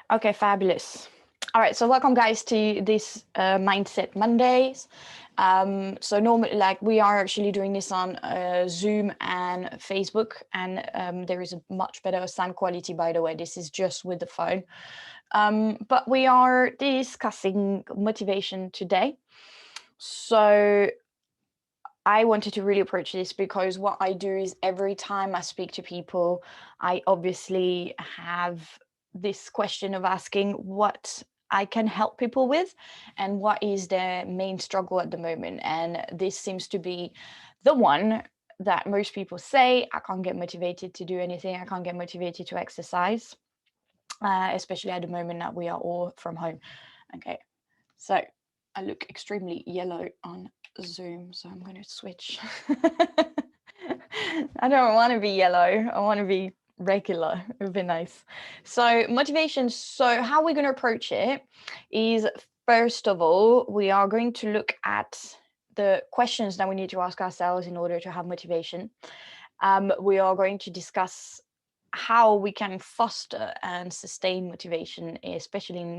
Okay, fabulous. All right, so welcome guys to this Mindset Mondays. So normally, like we are actually doing this on Zoom and Facebook, and there is a much better sound quality, by the way. This is just with the phone. But we are discussing motivation today. So I wanted to really approach this because what I do is every time I speak to people, I obviously have this question of asking what I can help people with and what is their main struggle at the moment. And this seems to be the one that most people say, I can't get motivated to do anything, I can't get motivated to exercise, especially at the moment that we are all from home. Okay, so I look extremely yellow on Zoom, so I'm going to switch. I don't want to be yellow. I want to be regular. It would be nice. So motivation. So how we're going to approach it is, first of all, we are going to look at the questions that we need to ask ourselves in order to have motivation. We are going to discuss how we can foster and sustain motivation, especially in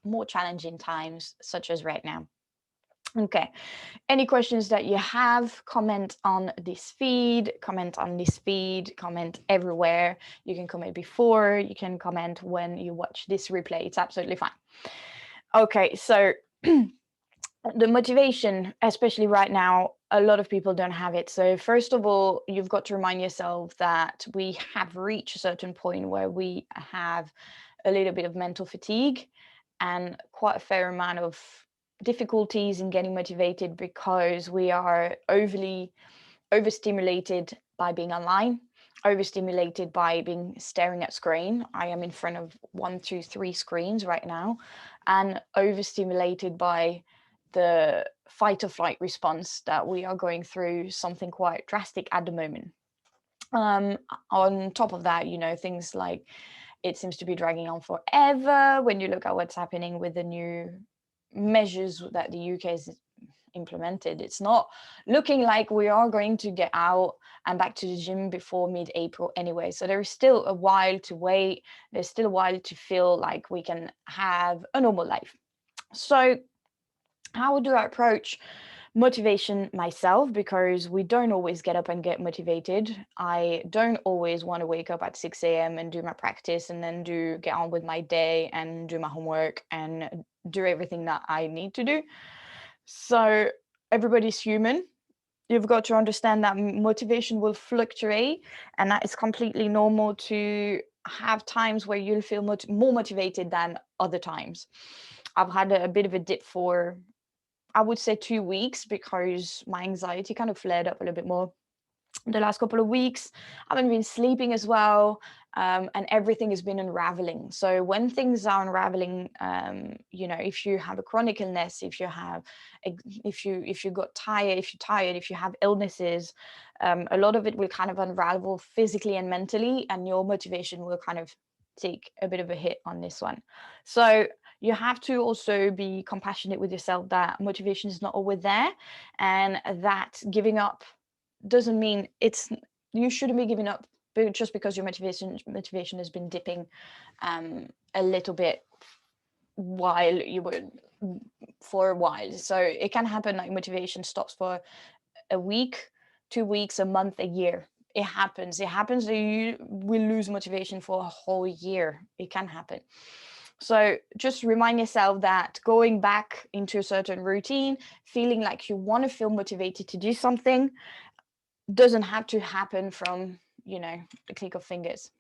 more challenging times, such as right now. Okay, any questions that you have, comment on this feed, comment everywhere. You can comment before, you can comment when you watch this replay. It's absolutely fine. Okay, so the motivation, especially right now, a lot of people don't have it. So first of all, you've got to remind yourself that we have reached a certain point where we have a little bit of mental fatigue and quite a fair amount of difficulties in getting motivated because we are overstimulated by being online, overstimulated by being staring at screen. I am in front of 1, 2, 3 screens right now, and overstimulated by the fight or flight response that we are going through, something quite drastic at the moment. On top of that, things like it seems to be dragging on forever when you look at what's happening with the new measures that the UK has implemented. It's not looking like we are going to get out and back to the gym before mid-April anyway. So there is still a while to wait. There's still a while to feel like we can have a normal life. So how do I approach motivation myself? Because we don't always get up and get motivated. I don't always want to wake up at 6 a.m. and do my practice and then get on with my day and do my homework and do everything that I need to do. So everybody's human. You've got to understand that motivation will fluctuate, and that it's completely normal to have times where you'll feel more motivated than other times. I've had a bit of a dip for, I would say, 2 weeks because my anxiety kind of flared up a little bit more the last couple of weeks. I haven't been sleeping as well, and everything has been unraveling. So when things are unraveling, if you have a chronic illness, if you got tired, if you have illnesses, a lot of it will kind of unravel physically and mentally, and your motivation will kind of take a bit of a hit on this one. So you have to also be compassionate with yourself that motivation is not always there, and that giving up doesn't mean you shouldn't be giving up just because your motivation has been dipping a little bit while you were for a while. So it can happen, like motivation stops for a week, 2 weeks, a month, a year. It happens that you will lose motivation for a whole year. It can happen. So just remind yourself that going back into a certain routine, feeling like you want to feel motivated to do something, doesn't have to happen from the click of fingers.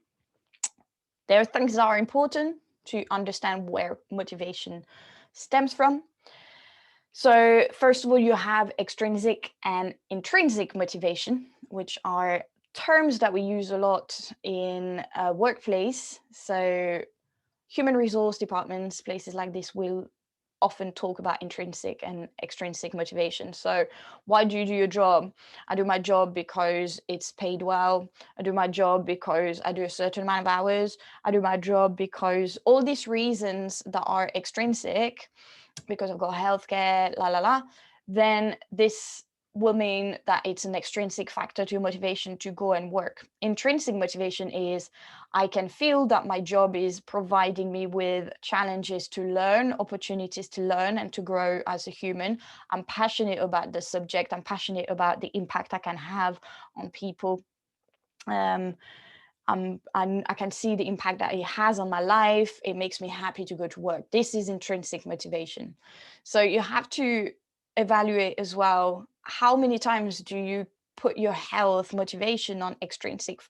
There are things that are important to understand where motivation stems from. So first of all, you have extrinsic and intrinsic motivation, which are terms that we use a lot in a workplace. So human resource departments, places like this, will often talk about intrinsic and extrinsic motivation. So why do you do your job? I do my job because it's paid well. I do my job because I do a certain amount of hours. I do my job because all these reasons that are extrinsic, because I've got healthcare, then this will mean that it's an extrinsic factor to motivation to go and work. Intrinsic motivation is I can feel that my job is providing me with challenges to learn, opportunities to learn and to grow as a human. I'm passionate about the subject. I'm passionate about the impact I can have on people. I can see the impact that it has on my life. It makes me happy to go to work. This is intrinsic motivation. So you have to evaluate as well, how many times do you put your health motivation on extrinsic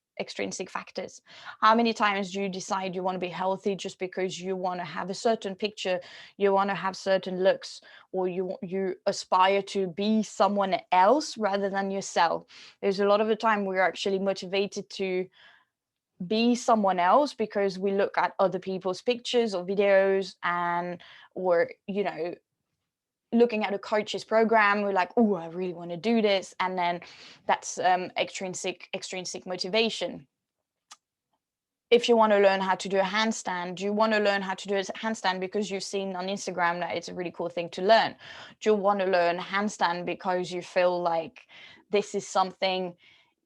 factors? How many times do you decide you want to be healthy just because you want to have a certain picture, you want to have certain looks, or you aspire to be someone else rather than yourself? There's a lot of the time we're actually motivated to be someone else because we look at other people's pictures or videos, and or looking at a coach's program, we're like, oh, I really want to do this, and then that's extrinsic motivation. If you want to learn how to do a handstand, you want to learn how to do a handstand because you've seen on Instagram that it's a really cool thing to learn. Do you want to learn handstand because you feel like this is something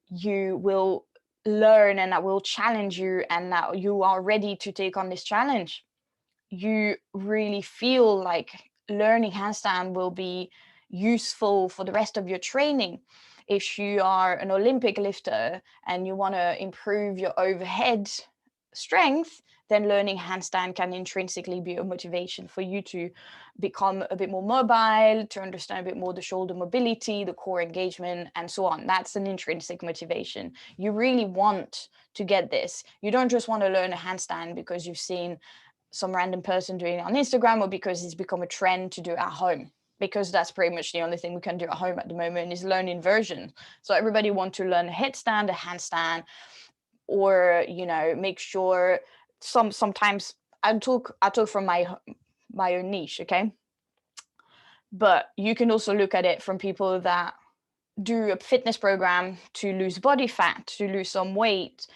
you will learn and that will challenge you and that you are ready to take on this challenge? You really feel like learning handstand will be useful for the rest of your training. If you are an Olympic lifter and you want to improve your overhead strength, then learning handstand can intrinsically be a motivation for you to become a bit more mobile, to understand a bit more the shoulder mobility, the core engagement, and so on. That's an intrinsic motivation. You really want to get this. You don't just want to learn a handstand because you've seen some random person doing it on Instagram or because it's become a trend to do it at home, because that's pretty much the only thing we can do at home at the moment is learn inversion. So everybody wants to learn a headstand, a handstand, or make sure sometimes I talk from my own niche, okay? But you can also look at it from people that do a fitness program to lose body fat, to lose some weight.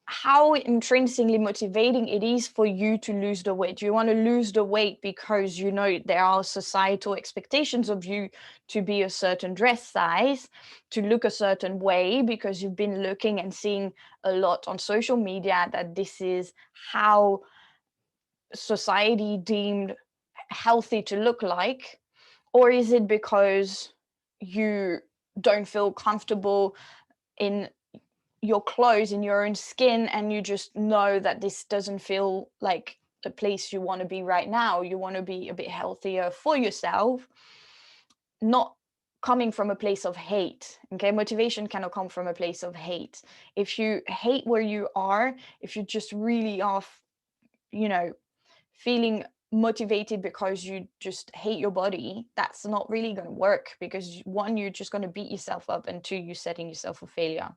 How intrinsically motivating it is for you to lose the weight. You want to lose the weight because there are societal expectations of you to be a certain dress size, to look a certain way, because you've been looking and seeing a lot on social media that this is how society deemed healthy to look like? Or is it because you don't feel comfortable in your clothes, in your own skin, and you just know that this doesn't feel like the place you want to be right now? You want to be a bit healthier for yourself, not coming from a place of hate. Okay, motivation cannot come from a place of hate. If you hate where you are, if you just really are feeling motivated because you just hate your body, that's not really going to work, because one, you're just going to beat yourself up, and two, you're setting yourself for failure.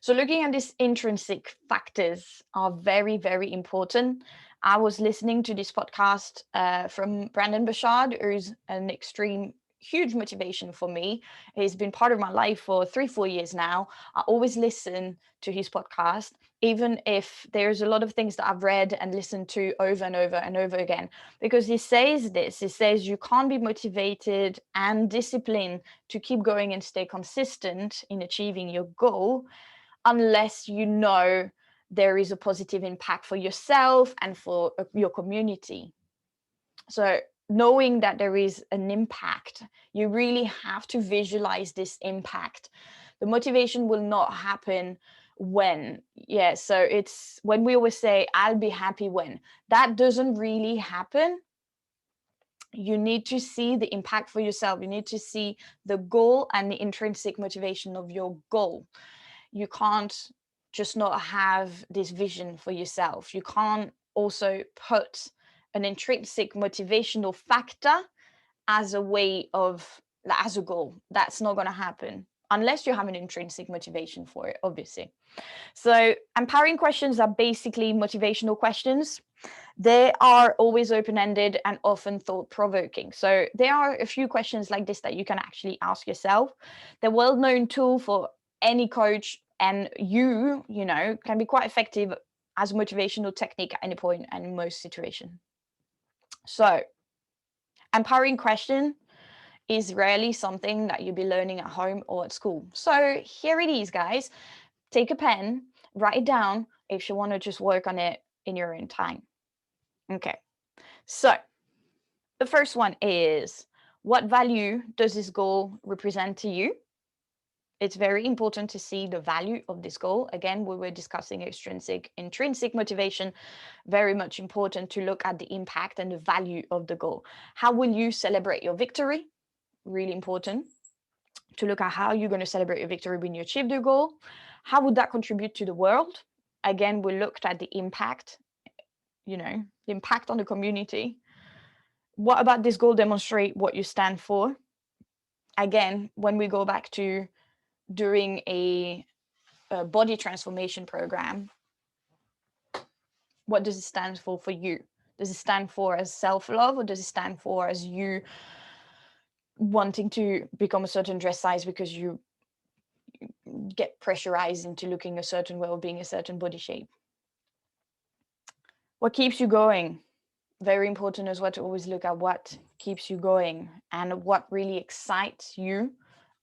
So looking at these intrinsic factors are very, very important. I was listening to this podcast from Brandon Bouchard, who's an extreme huge motivation for me. He's been part of my life for 3-4 years now. I always listen to his podcast, even if there's a lot of things that I've read and listened to over and over and over again, because he says you can't be motivated and disciplined to keep going and stay consistent in achieving your goal unless there is a positive impact for yourself and for your community. So knowing that there is an impact, you really have to visualize this impact. The motivation will not happen so it's when we always say, I'll be happy when. That doesn't really happen. You need to see the impact for yourself. You need to see the goal and the intrinsic motivation of your goal. You can't just not have this vision for yourself. You can't also put an intrinsic motivational factor as a goal. That's not going to happen unless you have an intrinsic motivation for it, obviously. So empowering questions are basically motivational questions. They are always open-ended and often thought-provoking. So there are a few questions like this that you can actually ask yourself. They're a well-known tool for any coach, and can be quite effective as a motivational technique at any point and in most situations. So empowering question is rarely something that you'll be learning at home or at school. So here it is, guys. Take a pen, write it down if you want to just work on it in your own time. Okay, so the first one is, what value does this goal represent to you? It's very important to see the value of this goal. Again, we were discussing extrinsic, intrinsic motivation. Very much important to look at the impact and the value of the goal. How will you celebrate your victory? Really important to look at how you're going to celebrate your victory when you achieve your goal. How would that contribute to the world? Again, we looked at the impact, the impact on the community. What about this goal demonstrate what you stand for? Again, when we go back to during a body transformation program, what does it stand for you? Does it stand for as self-love, or does it stand for as you wanting to become a certain dress size because you get pressurized into looking a certain way or being a certain body shape? What keeps you going? Very important as well to always look at what keeps you going and what really excites you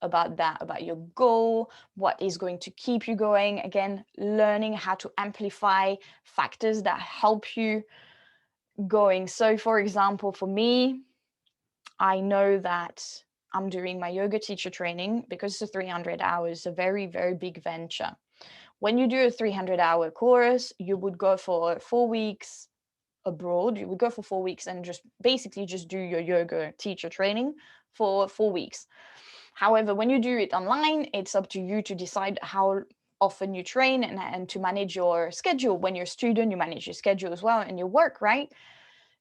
about that, about your goal, what is going to keep you going. Again, learning how to amplify factors that help you going. So for example, for me, I know that I'm doing my yoga teacher training because it's a 300 hours, a very, very big venture. When you do a 300-hour course, you would go for 4 weeks abroad. You would go for 4 weeks and just basically just do your yoga teacher training for 4 weeks. However, when you do it online, it's up to you to decide how often you train and to manage your schedule. When you're a student, you manage your schedule as well and your work, right?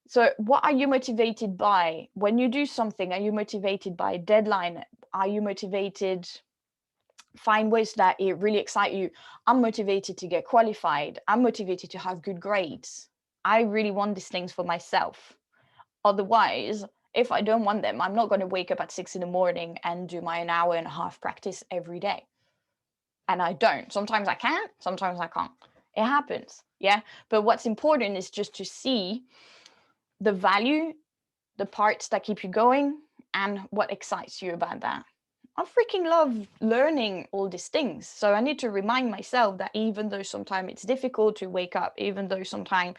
So what are you motivated by? When you do something, are you motivated by a deadline? Are you motivated? Find ways that it really excite you. I'm motivated to get qualified. I'm motivated to have good grades. I really want these things for myself. Otherwise, if I don't want them, I'm not going to wake up at 6 in the morning and do my an hour and a half practice every day. And I don't. Sometimes I can, sometimes I can't. It happens. Yeah. But what's important is just to see the value, the parts that keep you going, and what excites you about that. I freaking love learning all these things. So I need to remind myself that even though sometimes it's difficult to wake up, even though sometimes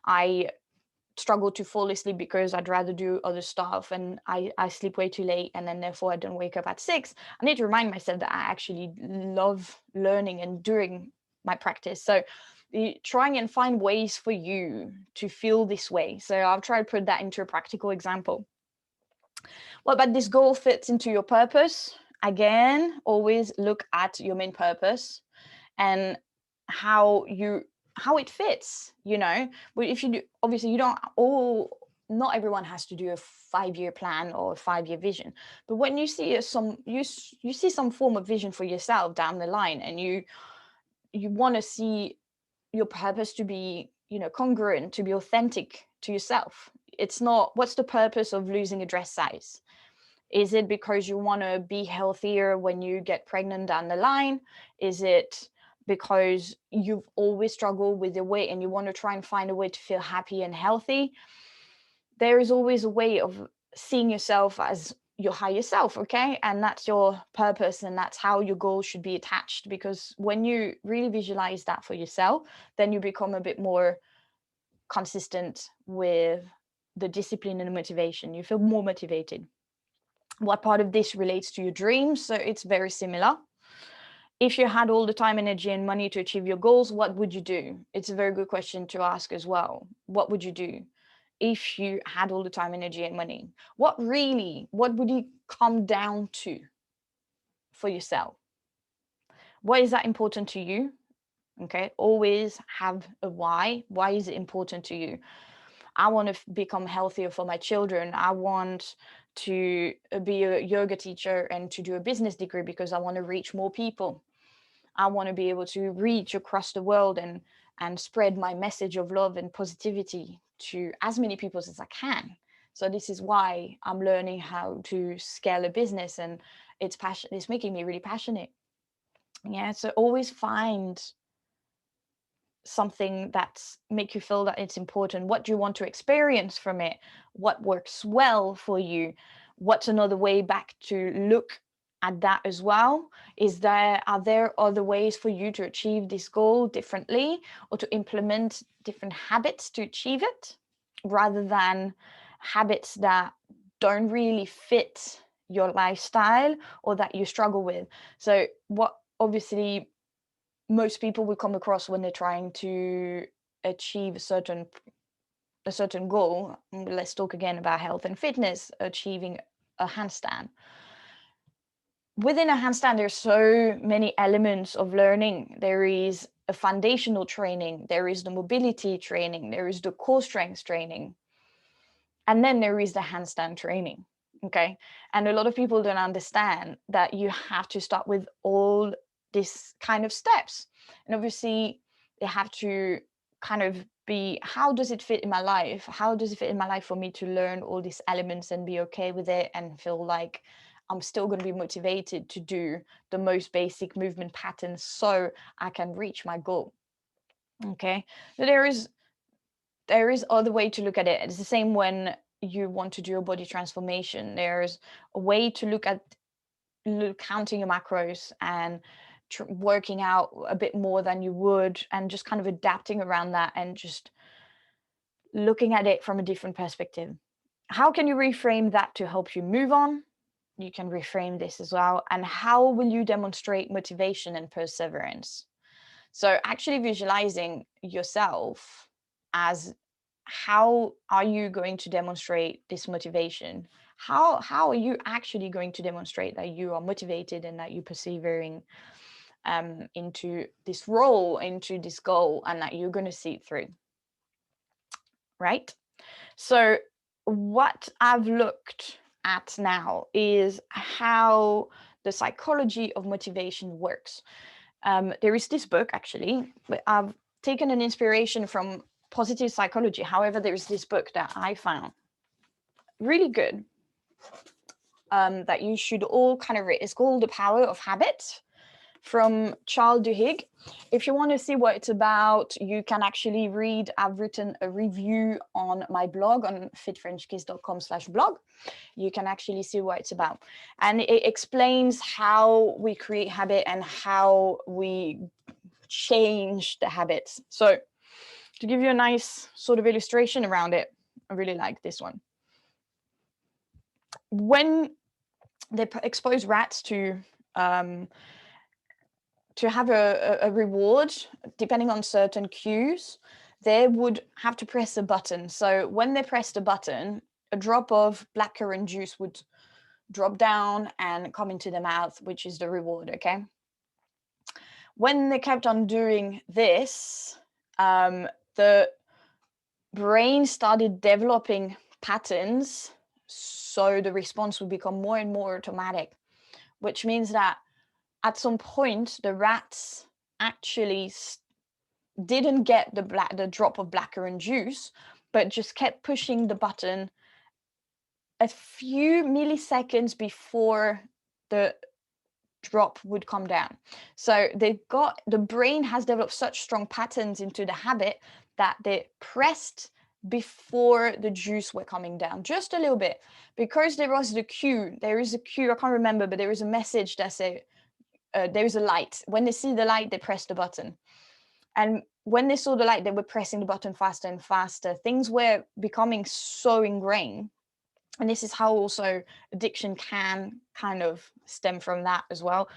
I struggle to fall asleep because I'd rather do other stuff and I sleep way too late and then therefore I don't wake up at 6, I need to remind myself that I actually love learning and doing my practice. So trying and find ways for you to feel this way. So I'll try to put that into a practical example. What about this goal fits into your purpose? Again, always look at your main purpose and how it fits, but if you do, obviously you don't all, not everyone has to do a 5-year plan or a 5-year vision, but when you see you see some form of vision for yourself down the line, and you want to see your purpose to be, congruent, to be authentic to yourself. It's not, what's the purpose of losing a dress size? Is it because you want to be healthier when you get pregnant down the line? Is it because you've always struggled with your weight and you want to try and find a way to feel happy and healthy? There is always a way of seeing yourself as your higher self, okay? And that's your purpose, and that's how your goals should be attached. Because when you really visualize that for yourself, then you become a bit more consistent with the discipline and the motivation. You feel more motivated. What part of this relates to your dreams? So it's very similar. If you had all the time, energy, and money to achieve your goals, what would you do? It's a very good question to ask as well. What would you do if you had all the time, energy, and money? What would you come down to for yourself? What is that important to you? Okay, always have a why. Why is it important to you? I want to become healthier for my children. I want to be a yoga teacher and to do a business degree because I want to reach more people. I want to be able to reach across the world and spread my message of love and positivity to as many people as I can. So this is why I'm learning how to scale a business, and it's making me really passionate. Yeah, so always find something that's make you feel that it's important. What do you want to experience from it? What works well for you? What's another way back to look at that as well? Are there other ways for you to achieve this goal differently, or to implement different habits to achieve it, rather than habits that don't really fit your lifestyle or that you struggle with? So what obviously most people will come across when they're trying to achieve a certain goal. Let's talk again about health and fitness, achieving a handstand. Within a handstand, there's so many elements of learning. There is a foundational training, there is the mobility training, there is the core strength training, and then there is the handstand training. Okay. And a lot of people don't understand that you have to start with all these kind of steps. And obviously, they have to kind of be, how does it fit in my life? How does it fit in my life for me to learn all these elements and be okay with it and feel like I'm still going to be motivated to do the most basic movement patterns so I can reach my goal? Okay. So there is other way to look at it. It's the same when you want to do a body transformation. There's a way to look at counting your macros and working out a bit more than you would, and just kind of adapting around that and just looking at it from a different perspective. How can you reframe that to help you move on? You can reframe this as well. And how will you demonstrate motivation and perseverance? So actually visualizing yourself as, how are you going to demonstrate this motivation? How are you actually going to demonstrate that you are motivated and that you're persevering into this role, into this goal, and that you're going to see it through, right? So what I've looked at now is how the psychology of motivation works. There is this book, actually, but I've taken an inspiration from positive psychology. However, there's this book that I found really good, that you should all kind of read. It's called The Power of Habit, from Charles Duhigg. If you want to see what it's about, you can actually read. I've written a review on my blog on fitfrenchkiss.com/blog. You can actually see what it's about. And it explains how we create habit and how we change the habits. So to give you a nice sort of illustration around it, I really like this one. When they expose rats to have a reward, depending on certain cues, they would have to press a button. So when they pressed a button, a drop of blackcurrant juice would drop down and come into the mouth, which is the reward, okay? When they kept on doing this, the brain started developing patterns, so the response would become more and more automatic, which means that at some point the rats actually didn't get the drop of blackcurrant juice, but just kept pushing the button a few milliseconds before the drop would come down. So the brain has developed such strong patterns into the habit that they pressed before the juice were coming down, just a little bit, because there is a cue, I can't remember, but there is a message that says there is a light. When they see the light, they press the button. And when they saw the light, they were pressing the button faster and faster. Things were becoming so ingrained. And this is how also addiction can kind of stem from that as well.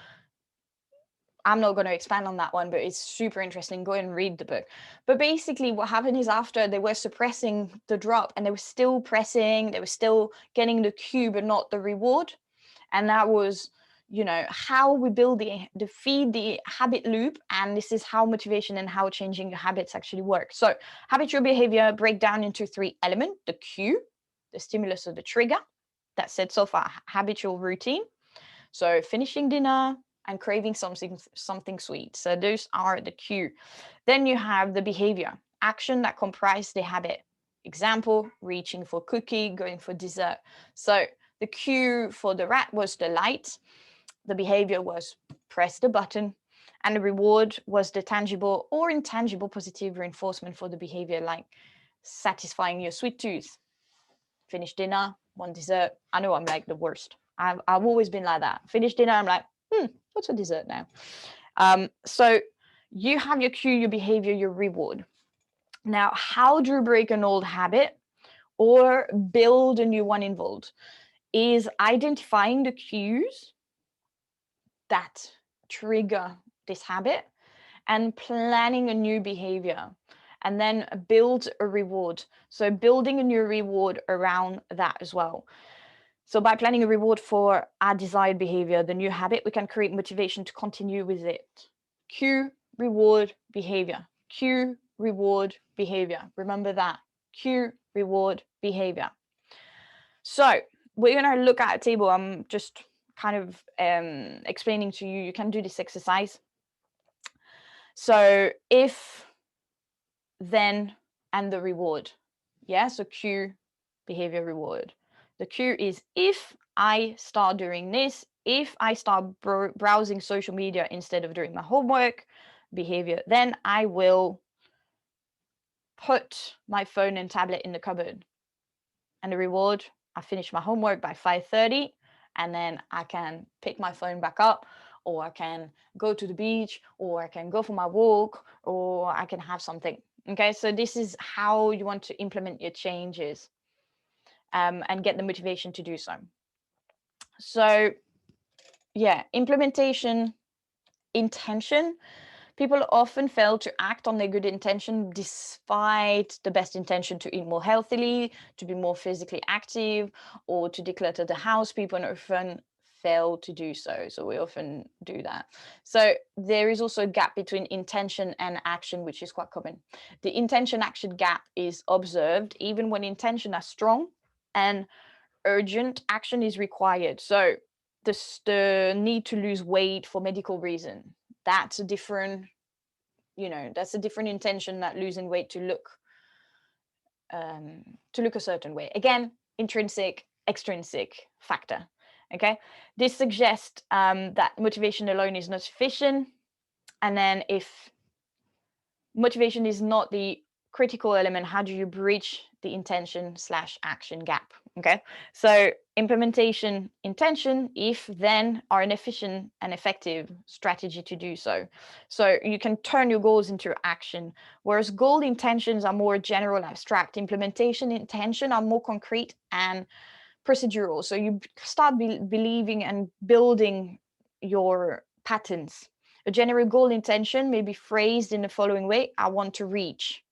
I'm not going to expand on that one, but it's super interesting. Go and read the book. But basically what happened is, after they were suppressing the drop and they were still pressing, they were still getting the cue, but not the reward. And that was, how we build the feed the habit loop. And this is how motivation and how changing your habits actually work. So habitual behavior break down into 3 elements: the cue, the stimulus, or the trigger that sets off our habitual routine. So finishing dinner and craving something sweet. So those are the cue. Then you have the behavior, action that comprise the habit. Example, reaching for cookie, going for dessert. So the cue for the rat was the light. The behavior was press the button. And the reward was the tangible or intangible positive reinforcement for the behavior, like satisfying your sweet tooth. Finish dinner, one dessert. I know I'm like the worst. I've always been like that. Finish dinner, I'm like, what's a dessert now? So you have your cue, your behavior, your reward. Now, how do you break an old habit or build a new one involved? Is identifying the cues that trigger this habit and planning a new behavior, and then build a reward. So building a new reward around that as well. So by planning a reward for our desired behavior, the new habit, we can create motivation to continue with it. Cue, reward, behavior. Cue, reward, behavior. Remember that. Cue, reward, behavior. So we're going to look at a table. I'm just kind of explaining to you. You can do this exercise. So if, then, and the reward. Yeah, so cue, behavior, reward. The cue is if I start doing this, if I start browsing social media instead of doing my homework, behavior, then I will put my phone and tablet in the cupboard. And the reward, I finish my homework by 5:30, and then I can pick my phone back up, or I can go to the beach, or I can go for my walk, or I can have something. Okay, so this is how you want to implement your changes and get the motivation to do so. So yeah, implementation, intention. People often fail to act on their good intention despite the best intention to eat more healthily, to be more physically active, or to declutter the house. People often fail to do so. So we often do that. So there is also a gap between intention and action, which is quite common. The intention action gap is observed even when intention are strong and urgent action is required. So the need to lose weight for medical reason, that's a different, that's a different intention that losing weight to look a certain way. Again, intrinsic, extrinsic factor. Okay, this suggests that motivation alone is not sufficient, and then if motivation is not the critical element, how do you bridge the intention/action gap? Okay, so implementation, intention, if, then are an efficient and effective strategy to do so. So you can turn your goals into action, whereas goal intentions are more general, abstract. Implementation, intention are more concrete and procedural. So you start believing and building your patterns. A general goal intention may be phrased in the following way: I want to reach.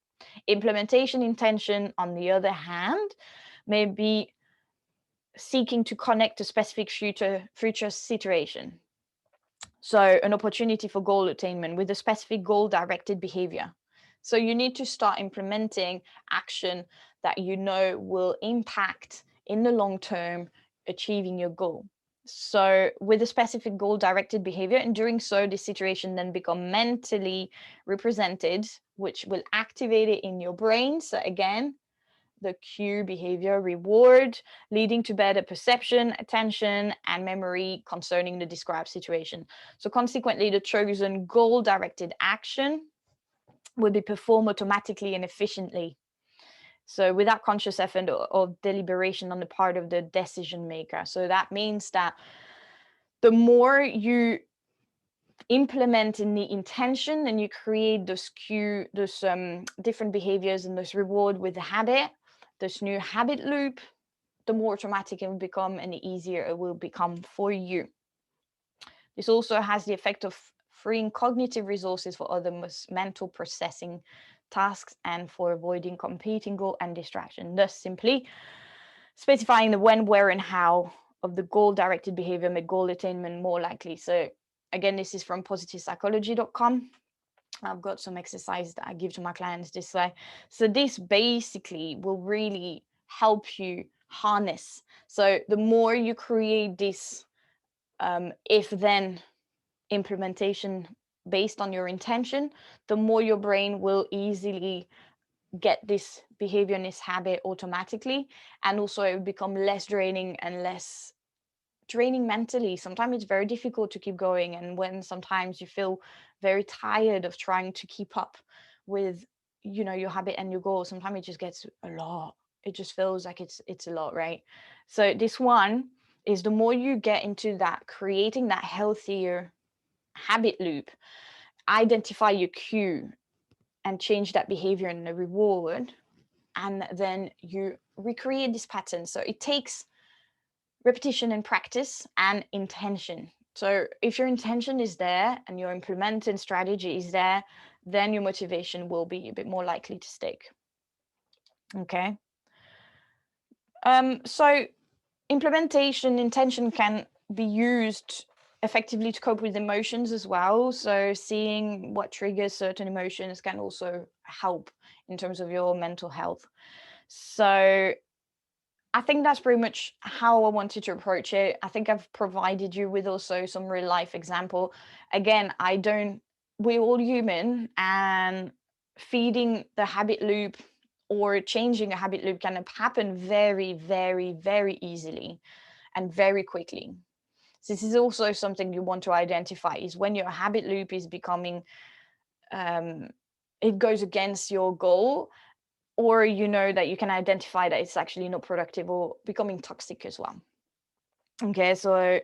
Implementation intention, on the other hand, may be seeking to connect a specific future situation. So an opportunity for goal attainment with a specific goal-directed behavior. So you need to start implementing action that you know will impact in the long term achieving your goal. So with a specific goal-directed behavior, in doing so, the situation then become mentally represented, which will activate it in your brain. So again, the cue, behavior, reward, leading to better perception, attention, and memory concerning the described situation. So consequently, the chosen goal-directed action will be performed automatically and efficiently. So without conscious effort or deliberation on the part of the decision maker. So that means that the more you implement in the intention and you create those cue, those different behaviors and those reward with the habit, this new habit loop, the more automatic it will become and the easier it will become for you. This also has the effect of freeing cognitive resources for other mental processing tasks and for avoiding competing goal and distraction. Thus, simply specifying the when, where, and how of the goal-directed behavior make goal attainment more likely. So again, this is from positivepsychology.com. I've got some exercise that I give to my clients this way. So this basically will really help you harness. So the more you create this if-then implementation based on your intention, the more your brain will easily get this behavior and this habit automatically, and also it will become less draining and less draining mentally. Sometimes it's very difficult to keep going, and when sometimes you feel very tired of trying to keep up with your habit and your goals, sometimes it just gets a lot. it just feels like it's a lot, right? So this one is, the more you get into that, creating that healthier habit loop, identify your cue and change that behavior and the reward, and then you recreate this pattern. So it takes repetition and practice and intention. So if your intention is there and your implementing strategy is there, then your motivation will be a bit more likely to stick. Okay. So implementation intention can be used effectively to cope with emotions as well. So seeing what triggers certain emotions can also help in terms of your mental health. So I think that's pretty much how I wanted to approach it. I think I've provided you with also some real life example. Again, we're all human, and feeding the habit loop or changing a habit loop can happen very, very, very easily and very quickly. So this is also something you want to identify, is when your habit loop is becoming, it goes against your goal, or you know that you can identify that it's actually not productive or becoming toxic as well. Okay, so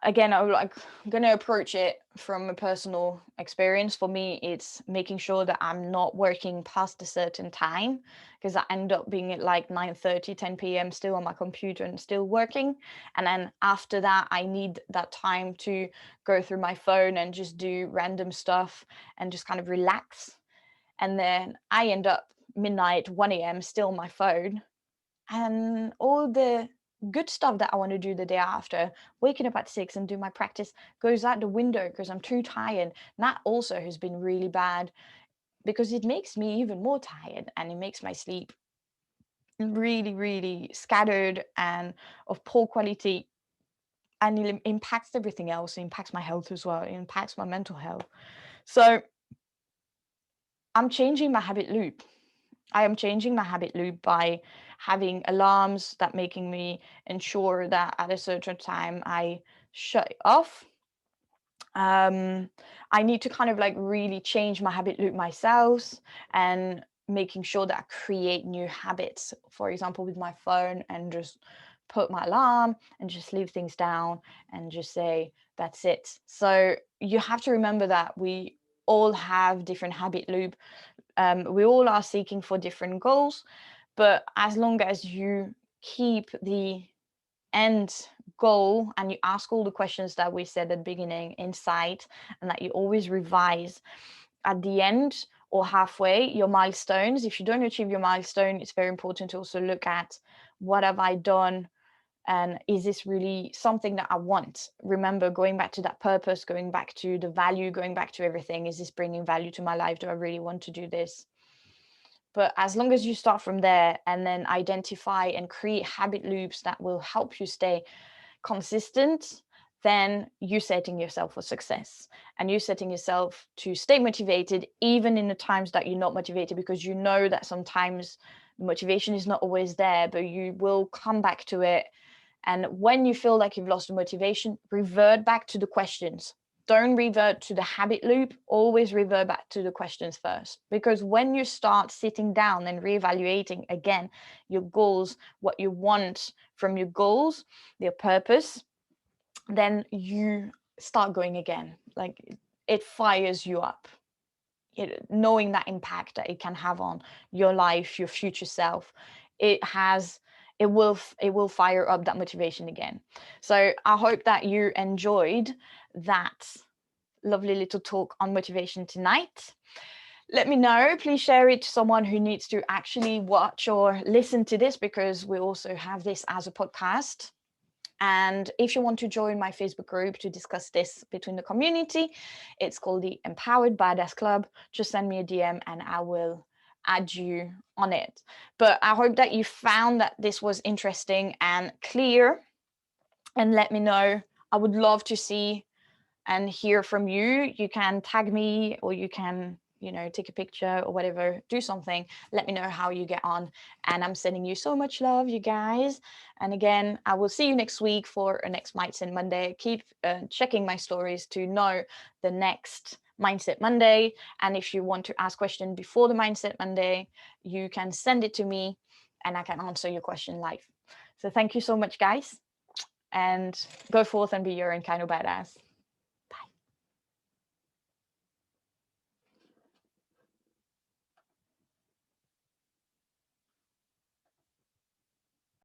again, I'm going to approach it from a personal experience. For me, it's making sure that I'm not working past a certain time, because I end up being at like 9:30, 10 p.m. still on my computer and still working. And then after that, I need that time to go through my phone and just do random stuff and just kind of relax. And then I end up midnight, 1 a.m. still on my phone, and all the good stuff that I want to do the day after, waking up at 6 and do my practice, goes out the window because I'm too tired. And that also has been really bad, because it makes me even more tired and it makes my sleep really, really scattered and of poor quality. And it impacts everything else. It impacts my health as well. It impacts my mental health. So I'm changing my habit loop. I am changing my habit loop by having alarms that making me ensure that at a certain time I shut it off. I need to kind of like really change my habit loop myself, and making sure that I create new habits, for example, with my phone, and just put my alarm and just leave things down and just say, that's it. So you have to remember that we all have different habit loop. We all are seeking for different goals, but as long as you keep the end goal and you ask all the questions that we said at the beginning in sight, and that you always revise at the end or halfway your milestones. If you don't achieve your milestone, it's very important to also look at, what have I done, and is this really something that I want? Remember, going back to that purpose, going back to the value, going back to everything. Is this bringing value to my life? Do I really want to do this? But as long as you start from there and then identify and create habit loops that will help you stay consistent, then you're setting yourself for success, and you're setting yourself to stay motivated even in the times that you're not motivated, because you know that sometimes the motivation is not always there, but you will come back to it. And when you feel like you've lost the motivation, revert back to the questions. Don't revert to the habit loop. Always revert back to the questions first. Because when you start sitting down and reevaluating again your goals, what you want from your goals, your purpose, then you start going again. Like, it fires you up. Knowing that impact that it can have on your life, your future self, it will fire up that motivation again. So I hope that you enjoyed that lovely little talk on motivation tonight. Let me know. Please share it to someone who needs to actually watch or listen to this, because we also have this as a podcast. And if you want to join my Facebook group to discuss this between the community, it's called the Empowered Badass Club. Just send me a DM and I will add you on it. But I hope that you found that this was interesting and clear, and let me know. I would love to see and hear from you. You can tag me, or you can, take a picture or whatever, do something. Let me know how you get on. And I'm sending you so much love, you guys. And again, I will see you next week for a next Mindset Monday. Keep checking my stories to know the next Mindset Monday. And if you want to ask question before the Mindset Monday, you can send it to me and I can answer your question live. So thank you so much, guys, and go forth and be your own kind of badass.